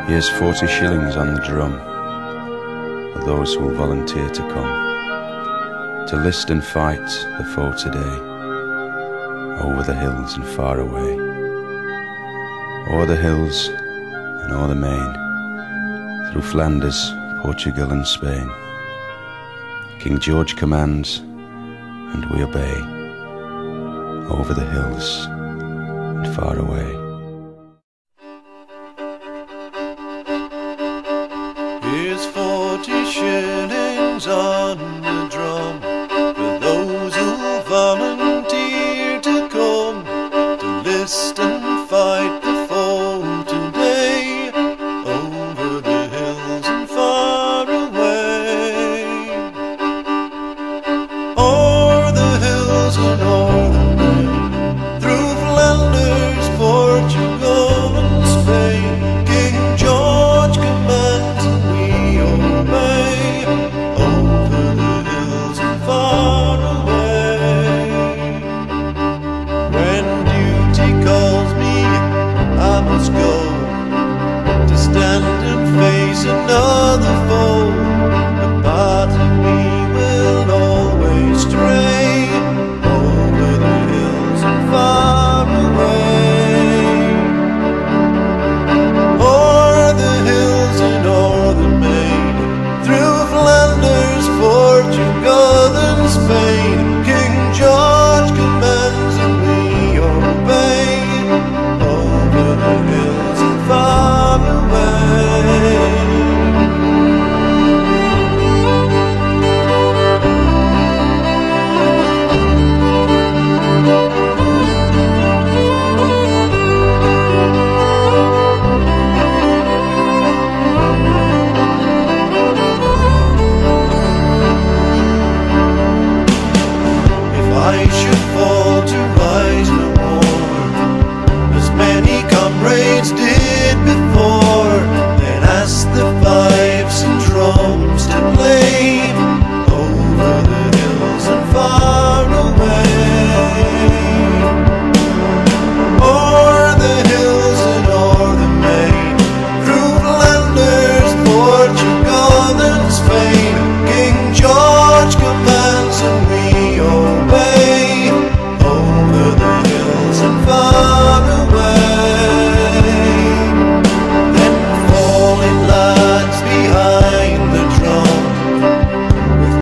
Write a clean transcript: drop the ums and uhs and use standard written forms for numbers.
Here's 40 shillings on the drum for those who volunteer to come, to list and fight the foe today, over the hills and far away, o'er the hills and o'er the main, through Flanders, Portugal and Spain. King George commands and we obey, over the hills and far away. Here's 40 shillings on the drum for those who volunteer to come, to list and fight the foe today, over the hills and far away. O'er the hills and